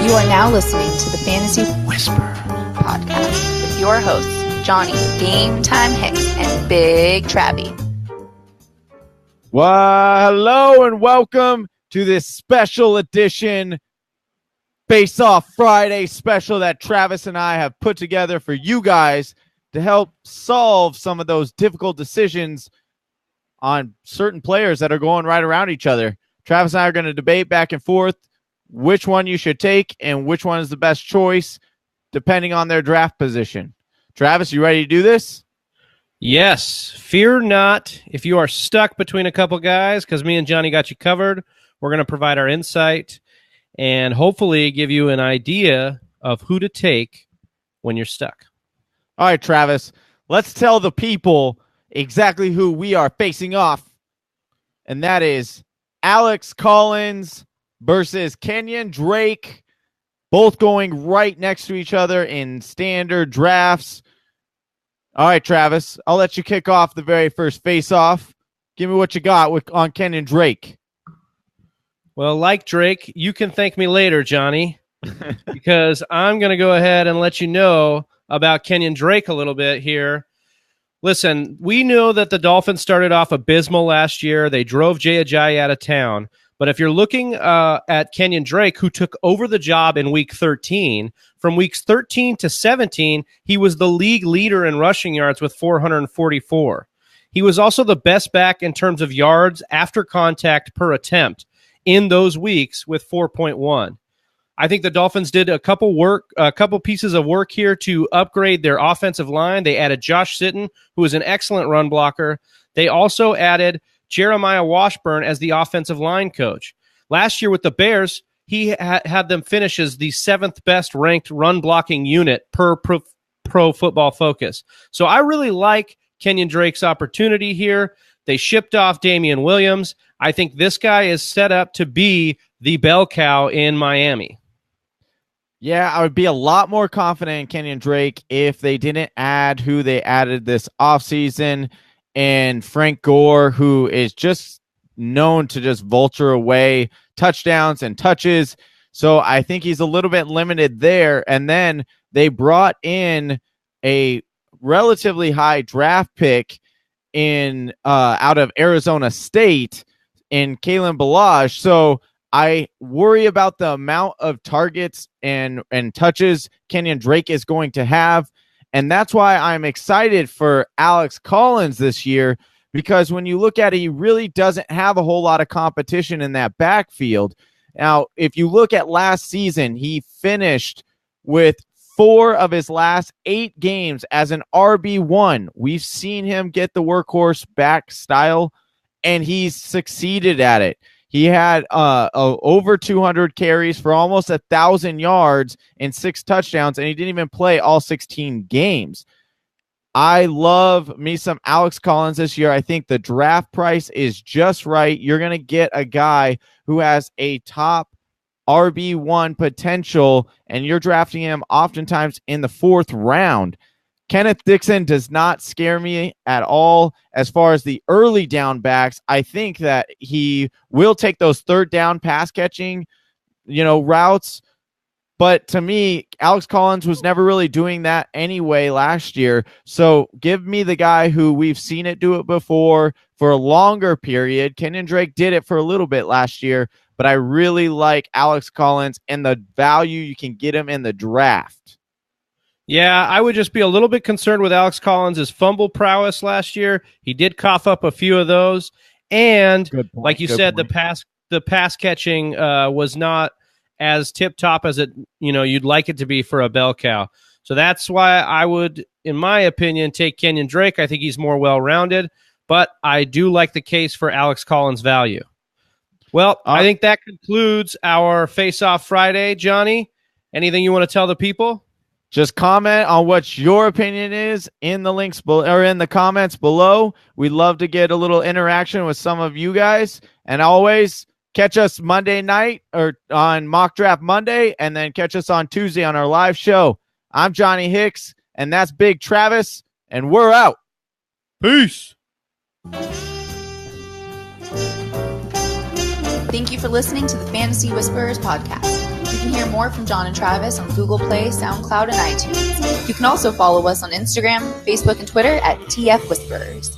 You are now listening to the Fantasy Whisper podcast with your hosts, Johnny Game Time Hicks and Big Travie. Well, hello and welcome to this special edition Face Off Friday special that Travis and I have put together for you guys to help solve some of those difficult decisions on certain players that are going right around each other. Travis and I are going to debate back and forth which one you should take and which one is the best choice depending on their draft position. Travis, you ready to do this? Yes. Fear not if you are stuck between a couple guys, because me and Johnny got you covered. We're going to provide our insight and hopefully give you an idea of who to take when you're stuck. All right, Travis, let's tell the people exactly who we are facing off, and that is Alex Collins versus Kenyan Drake, both going right next to each other in standard drafts. All right, Travis, I'll let you kick off the very first face-off. Give me what you got on Kenyan Drake. Well, like Drake, you can thank me later, Johnny, because I'm going to go ahead and let you know about Kenyan Drake a little bit here. Listen, we know that the Dolphins started off abysmal last year. They drove Jay Ajayi out of town. But if you're looking at Kenyan Drake, who took over the job in Week 13, from Weeks 13 to 17, he was the league leader in rushing yards with 444. He was also the best back in terms of yards after contact per attempt in those weeks with 4.1. I think the Dolphins did a couple pieces of work here to upgrade their offensive line. They added Josh Sitton, who is an excellent run blocker. They also added Jeremiah Washburn as the offensive line coach. Last year with the Bears, he had them finish as the 7th best ranked run blocking unit per Pro Football Focus. So I really like Kenyan Drake's opportunity here. They shipped off Damian Williams. I think this guy is set up to be the bell cow in Miami. Yeah, I would be a lot more confident in Kenyan Drake if they didn't add who they added this offseason, and Frank Gore, who is just known to just vulture away touchdowns and touches. So I think he's a little bit limited there. And then they brought in a relatively high draft pick in out of Arizona State in Kalen Ballage. So I worry about the amount of targets and touches Kenyan Drake is going to have. And that's why I'm excited for Alex Collins this year, because when you look at it, he really doesn't have a whole lot of competition in that backfield. Now, if you look at last season, he finished with 4 of his last 8 games as an RB1. We've seen him get the workhorse back style, and he's succeeded at it. He had over 200 carries for almost 1,000 yards and 6 touchdowns, and he didn't even play all 16 games. I love me some Alex Collins this year. I think the draft price is just right. You're going to get a guy who has a top RB1 potential, and you're drafting him oftentimes in the 4th round. Kenneth Dixon does not scare me at all as far as the early down backs. I think that he will take those 3rd down pass catching, routes. But to me, Alex Collins was never really doing that anyway last year. So give me the guy who we've seen it do it before for a longer period. Kenyan Drake did it for a little bit last year, but I really like Alex Collins and the value you can get him in the draft. Yeah, I would just be a little bit concerned with Alex Collins' fumble prowess last year. He did cough up a few of those. And like you said, the pass catching was not as tip-top as you'd like it to be for a bell cow. So that's why I would, in my opinion, take Kenyan Drake. I think he's more well-rounded, but I do like the case for Alex Collins' value. Well, I think that concludes our Face Off Friday, Johnny. Anything you want to tell the people? Just comment on what your opinion is in the links or in the comments below. We'd love to get a little interaction with some of you guys. And always catch us Monday night or on Mock Draft Monday, and then catch us on Tuesday on our live show. I'm Johnny Hicks, and that's Big Travis, and we're out. Peace. Thank you for listening to the Fantasy Whisperers podcast. You can hear more from John and Travis on Google Play, SoundCloud, and iTunes. You can also follow us on Instagram, Facebook, and Twitter at TF Whisperers.